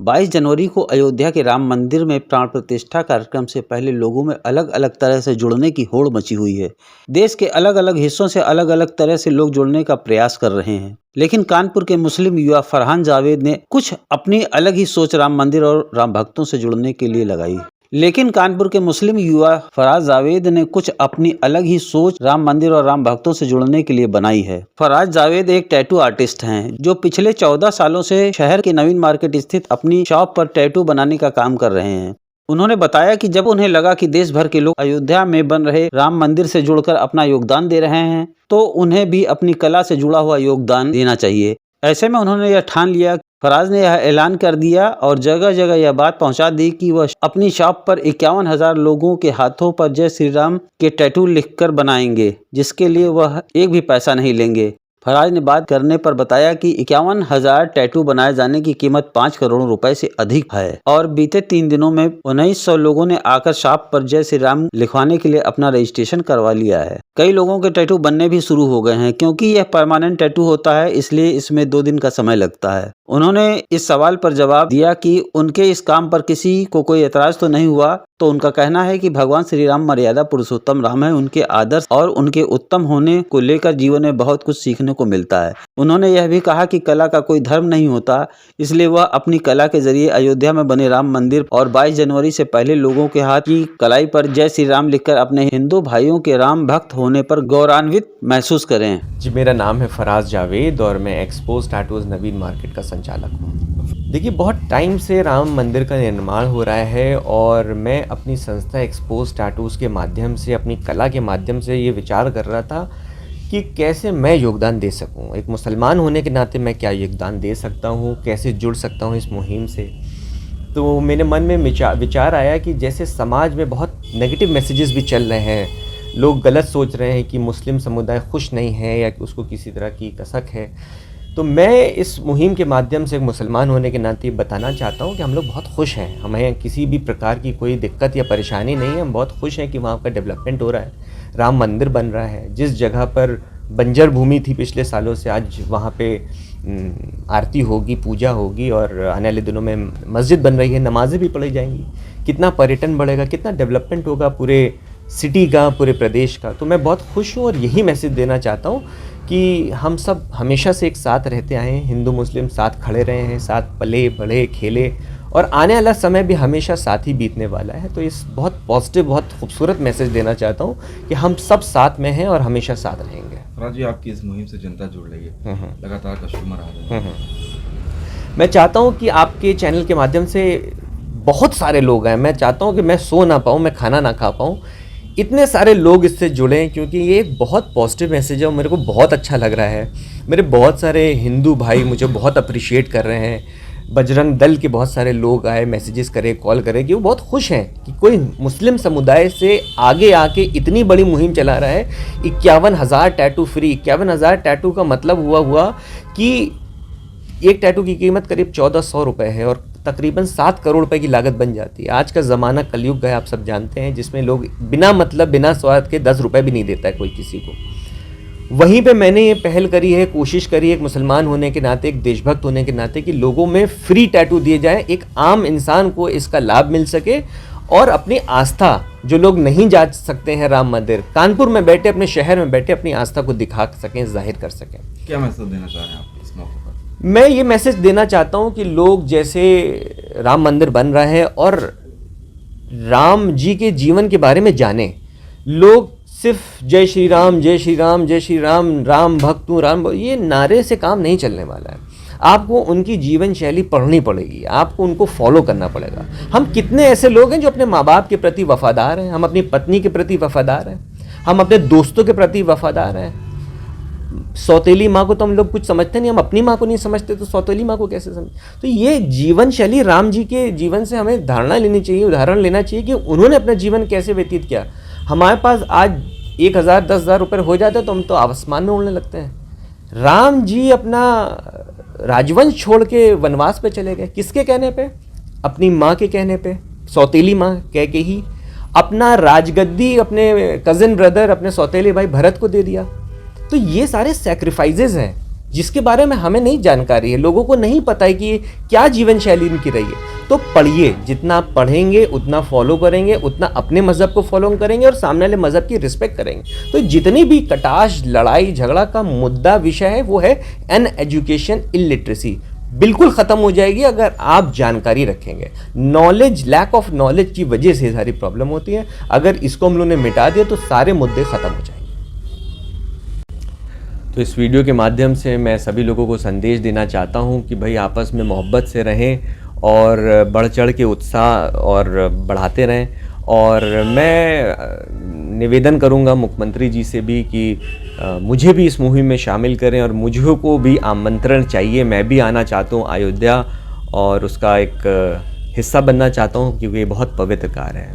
22 जनवरी को अयोध्या के राम मंदिर में प्राण प्रतिष्ठा कार्यक्रम से पहले लोगों में अलग अलग तरह से जुड़ने की होड़ मची हुई है। देश के अलग अलग हिस्सों से अलग अलग तरह से लोग जुड़ने का प्रयास कर रहे हैं, लेकिन कानपुर के मुस्लिम युवा फरहान जावेद ने कुछ अपनी अलग ही सोच राम मंदिर और राम भक्तों से जुड़ने के लिए लगाई। लेकिन कानपुर के मुस्लिम युवा फराज जावेद ने कुछ अपनी अलग ही सोच राम मंदिर और राम भक्तों से जुड़ने के लिए बनाई है। फराज जावेद एक टैटू आर्टिस्ट हैं, जो पिछले 14 सालों से शहर के नवीन मार्केट स्थित अपनी शॉप पर टैटू बनाने का काम कर रहे हैं। उन्होंने बताया कि जब उन्हें लगा कि देश भर के लोग अयोध्या में बन रहे राम मंदिर से जुड़कर अपना योगदान दे रहे हैं, तो उन्हें भी अपनी कला से जुड़ा हुआ योगदान देना चाहिए। ऐसे में उन्होंने यह ठान लिया। फराज ने यह ऐलान कर दिया और जगह जगह यह बात पहुंचा दी कि वह अपनी शॉप पर 51,000 लोगों के हाथों पर जय श्री राम के टैटू लिखकर बनाएंगे, जिसके लिए वह एक भी पैसा नहीं लेंगे। फराज ने बात करने पर बताया कि 51,000 टैटू बनाए जाने की कीमत 5 करोड़ रुपए से अधिक है और बीते 3 दिनों में 1900 लोगों ने आकर शॉप पर जय श्री राम लिखवाने के लिए अपना रजिस्ट्रेशन करवा लिया है। कई लोगों के टैटू बनने भी शुरू हो गए हैं, क्योंकि यह परमानेंट टैटू होता है, इसलिए इसमें 2 दिन का समय लगता है। उन्होंने इस सवाल पर जवाब दिया कि उनके इस काम पर किसी को कोई एतराज तो नहीं हुआ। तो उनका कहना है कि भगवान श्री राम मर्यादा पुरुषोत्तम राम है, उनके आदर्श और उनके उत्तम होने को लेकर जीवन में बहुत कुछ सीखने को मिलता है। उन्होंने यह भी कहा कि कला का कोई धर्म नहीं होता, इसलिए वह अपनी कला के जरिए अयोध्या में बने राम मंदिर और 22 जनवरी से पहले लोगों के हाथ की कलाई पर जय श्री राम लिखकर अपने हिंदू भाइयों के राम भक्त होने पर गौरवान्वित महसूस करें। जी, मेरा नाम है फराज जावेद और मैं एक्सपोज टैटूज नवीन मार्केट का संचालक हूँ। देखिए, बहुत टाइम से राम मंदिर का निर्माण हो रहा है और मैं अपनी संस्था एक्सपोज टैटूज के माध्यम से, अपनी कला के माध्यम से ये विचार कर रहा था कि कैसे मैं योगदान दे सकूं। एक मुसलमान होने के नाते मैं क्या योगदान दे सकता हूं, कैसे जुड़ सकता हूं इस मुहिम से। तो मेरे मन में विचार आया कि जैसे समाज में बहुत नेगेटिव मैसेजेस भी चल रहे हैं, लोग गलत सोच रहे हैं कि मुस्लिम समुदाय खुश नहीं है या कि उसको किसी तरह की कसक है, तो मैं इस मुहिम के माध्यम से एक मुसलमान होने के नाते बताना चाहता हूँ कि हम लोग बहुत खुश हैं। हमें किसी भी प्रकार की कोई दिक्कत या परेशानी नहीं है। हम बहुत खुश हैं कि वहाँ का डेवलपमेंट हो रहा है, राम मंदिर बन रहा है। जिस जगह पर बंजर भूमि थी पिछले सालों से, आज वहाँ पे आरती होगी, पूजा होगी और आने वाले दिनों में मस्जिद बन रही है, नमाज़ें भी पढ़ी जाएंगी। कितना पर्यटन बढ़ेगा, कितना डेवलपमेंट होगा पूरे सिटी का, पूरे प्रदेश का। तो मैं बहुत खुश हूँ और यही मैसेज देना चाहता हूँ कि हम सब हमेशा से एक साथ रहते आए हैं, हिंदू मुस्लिम साथ खड़े रहे हैं, साथ पले बढ़े खेले और आने वाला समय भी हमेशा साथ ही बीतने वाला है। तो इस बहुत पॉजिटिव, बहुत खूबसूरत मैसेज देना चाहता हूँ कि हम सब साथ में हैं और हमेशा साथ रहेंगे। फराज जी, आपकी इस मुहिम से जनता जुड़ रही है, लगातार कस्टमर आ रहे हैं। मैं चाहता हूँ कि आपके चैनल के माध्यम से बहुत सारे लोग हैं। मैं चाहता हूँ कि मैं सो ना पाऊँ, मैं खाना ना खा पाऊँ, इतने सारे लोग इससे जुड़ें, क्योंकि ये एक बहुत पॉजिटिव मैसेज है और मेरे को बहुत अच्छा लग रहा है। मेरे बहुत सारे हिंदू भाई मुझे बहुत अप्रिशिएट कर रहे हैं। बजरंग दल के बहुत सारे लोग आए, मैसेजेस करे, कॉल करे कि वो बहुत खुश हैं कि कोई मुस्लिम समुदाय से आगे आके इतनी बड़ी मुहिम चला रहा है। 51,000 टैटू फ्री। 51,000 टैटू का मतलब हुआ कि एक टैटू की कीमत करीब 1,400 रुपये है और तकरीबन 7 करोड़ रुपए की लागत बन जाती है। आज का ज़माना कलयुग है, आप सब जानते हैं, जिसमें लोग बिना मतलब, बिना स्वार्थ के 10 रुपये भी नहीं देता है कोई किसी को। वहीं पे मैंने ये पहल करी है, कोशिश करी है एक मुसलमान होने के नाते, एक देशभक्त होने के नाते, कि लोगों में फ्री टैटू दिए जाए, एक आम इंसान को इसका लाभ मिल सके और अपनी आस्था, जो लोग नहीं जा सकते हैं राम मंदिर, कानपुर में बैठे, अपने शहर में बैठे अपनी आस्था को दिखा सकें, जाहिर कर सकें। क्या मैसेज देना चाह रहे हैं आप इस मौके पर? मैं ये मैसेज देना चाहता हूँ कि लोग, जैसे राम मंदिर बन रहा है और राम जी के जीवन के बारे में जाने, लोग सिर्फ जय श्री राम, जय श्री राम, जय श्री राम, राम भक्त हूँ, राम, ये नारे से काम नहीं चलने वाला है। आपको उनकी जीवन शैली पढ़नी पड़ेगी, आपको उनको फॉलो करना पड़ेगा। हम कितने ऐसे लोग हैं जो अपने माँ बाप के प्रति वफादार हैं, हम अपनी पत्नी के प्रति वफादार हैं, हम अपने दोस्तों के प्रति वफादार हैं। सौतेली माँ को तो हम लोग कुछ समझते नहीं, हम अपनी माँ को नहीं समझते, तो सौतेली माँ को कैसे समझ? तो ये जीवन शैली राम जी के जीवन से हमें धारणा लेनी चाहिए, उदाहरण लेना चाहिए कि उन्होंने अपना जीवन कैसे व्यतीत किया। हमारे पास आज 1,000 10,000 रुपये हो जाते हैं तो हम तो आसमान में उड़ने लगते हैं। राम जी अपना राजवंश छोड़ के वनवास पे चले गए, किसके कहने पे? अपनी माँ के कहने पे, सौतेली माँ कह के ही अपना राजगद्दी अपने कज़न ब्रदर, अपने सौतेले भाई भरत को दे दिया। तो ये सारे सैक्रिफाइसेस हैं जिसके बारे में हमें नहीं जानकारी है, लोगों को नहीं पता है कि ये क्या जीवन शैली इनकी रही है। तो पढ़िए, जितना आप पढ़ेंगे उतना फॉलो करेंगे, उतना अपने मज़हब को फॉलो करेंगे और सामने वाले मज़हब की रिस्पेक्ट करेंगे। तो जितनी भी कटाश, लड़ाई झगड़ा का मुद्दा विषय है वो है एन एजुकेशन इलिटरेसी, बिल्कुल ख़त्म हो जाएगी अगर आप जानकारी रखेंगे। नॉलेज, लैक ऑफ नॉलेज की वजह से सारी प्रॉब्लम होती है। अगर इसको हम लोगों ने मिटा दिया तो सारे मुद्दे ख़त्म हो जाएंगे। तो इस वीडियो के माध्यम से मैं सभी लोगों को संदेश देना चाहता हूं कि भाई आपस में मोहब्बत से रहें और बढ़ चढ़ के उत्साह और बढ़ाते रहें। और मैं निवेदन करूंगा मुख्यमंत्री जी से भी कि मुझे भी इस मुहिम में शामिल करें और मुझे को भी आमंत्रण चाहिए। मैं भी आना चाहता हूं अयोध्या और उसका एक हिस्सा बनना चाहता हूं क्योंकि ये बहुत पवित्र कार्य है।